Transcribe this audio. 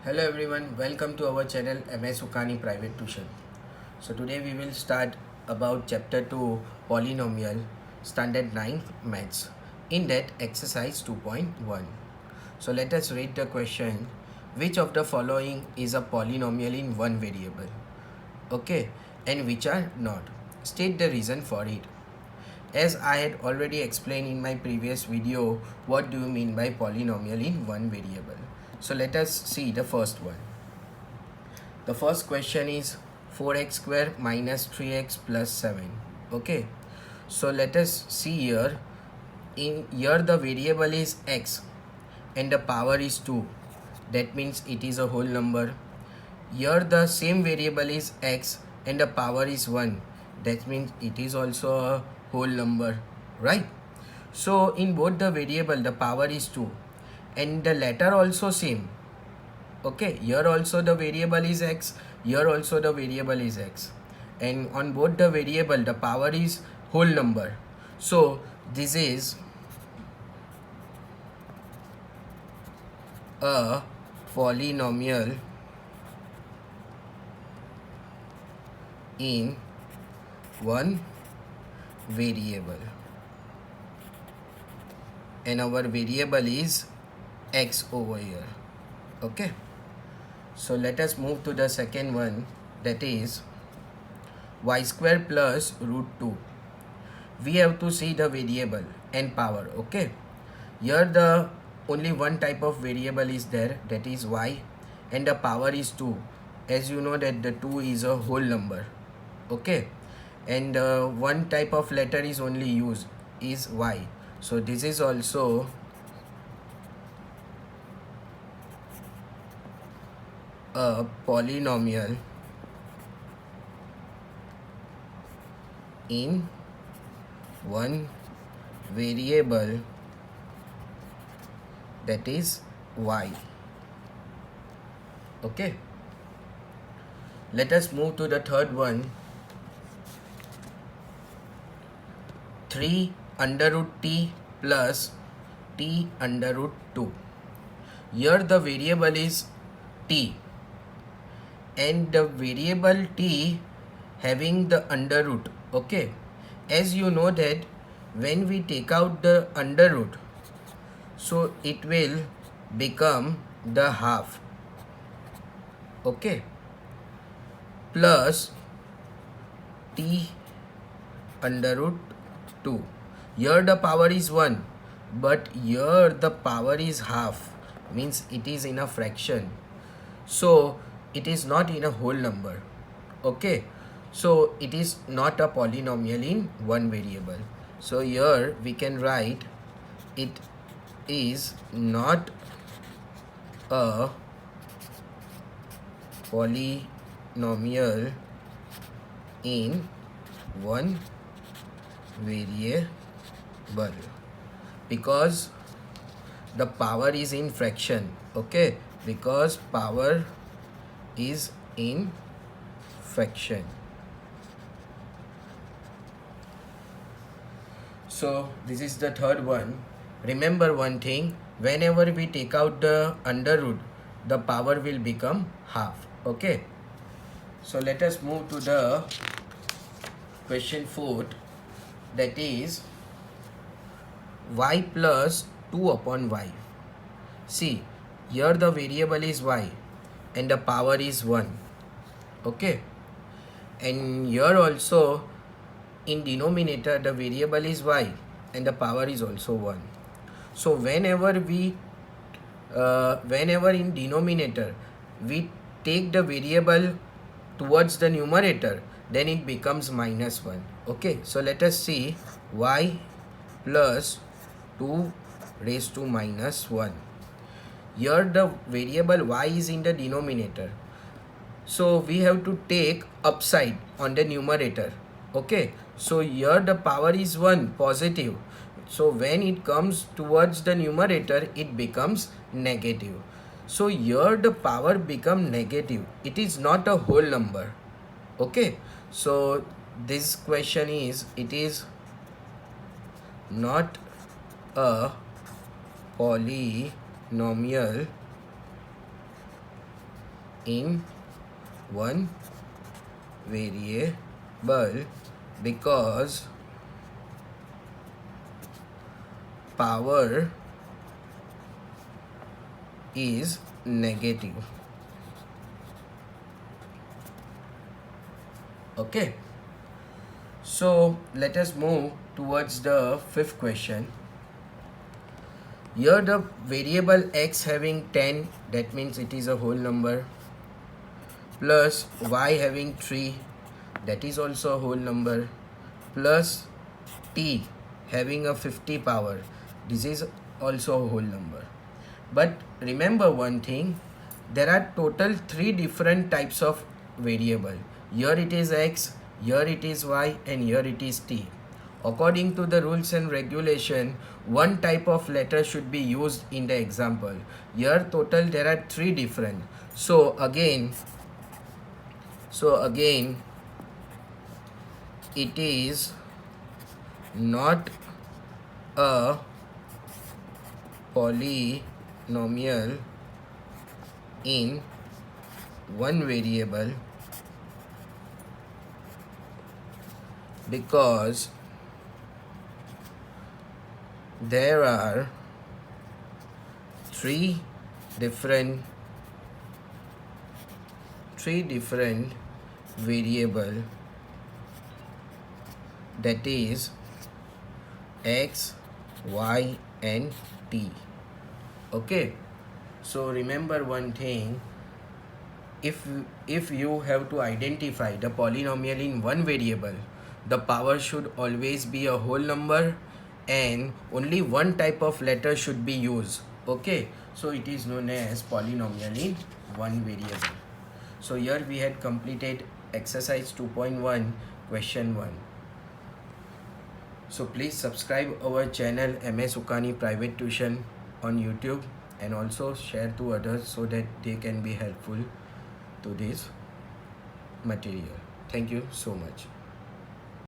Hello everyone, welcome to our channel MS Ukani Private Tuition. So today we will start about chapter 2 polynomial standard 9 maths in that exercise 2.1. So let us read the question. Which of the following is a polynomial in one variable? Okay, and which are not? State the reason for it. As I had already explained in my previous video, what do you mean by polynomial in one variable? So let us see the first one. The first question is 4x square minus 3x plus 7. Okay, so let us see here. In here the variable is x and the power is 2. That means it is a whole number. Here the same variable is x and the power is 1. That means it is also a whole number, right? So in both the variable the power is 2 and the letter also same. Okay, here also the variable is x, here also the variable is x, and on both the variable the power is whole number. So this is a polynomial in one variable, and our variable is x over here. Okay, so let us move to the second one, that is y square plus root 2. We have to see the variable and power. Okay, here the only one type of variable is there, that is y, and the power is 2. As you know that the 2 is a whole number. Okay, and one type of letter is only used, is y. So this is also a polynomial in one variable, that is y. Okay, let us move to the third one. 3 under root t plus t under root 2. Here the variable is t and the variable t having the under root. Okay, as you know that when we take out the under root, so it will become the half. Okay, plus t under root 2. Here the power is 1, but here the power is half, means it is in a fraction, so it is not in a whole number. Okay, so it is not a polynomial in one variable. So here we can write it is not a polynomial in one variable because the power is in fraction. Okay, because power is in fraction. So this is the third one. Remember one thing, whenever we take out the under root, the power will become half. Okay, so let us move to the question 4, that is y plus 2 upon y. See, here the variable is y and the power is 1. Okay, and here also in denominator the variable is y and the power is also 1. So whenever in denominator we take the variable towards the numerator, then it becomes minus 1. Okay, so let us see y plus 2 raised to minus 1. Here the variable y is in the denominator, so we have to take upside on the numerator. Okay, so here the power is 1 positive, so when it comes towards the numerator it becomes negative. So here the power become negative, it is not a whole number. Okay, so this question is, it is not a polynomial in one variable because power is negative. Okay, so let us move towards the fifth question. Here the variable x having 10, that means it is a whole number, plus y having 3, that is also a whole number, plus t having a 50 power, this is also a whole number. But remember one thing, there are total 3 different types of variable. Here it is x, here it is y, and here it is t. According to the rules and regulation, one type of letter should be used in the example. Here total there are 3 different. So again it is not a polynomial in one variable because there are 3 different variable, that is x, y, and t. Okay, so remember one thing, if you have to identify the polynomial in one variable, the power should always be a whole number and only one type of letter should be used. Okay, so it is known as polynomial in one variable. So here we had completed exercise 2.1 question 1. So please subscribe our channel MS Sukani Private Tuition on YouTube and also share to others so that they can be helpful to this material. Thank you so much.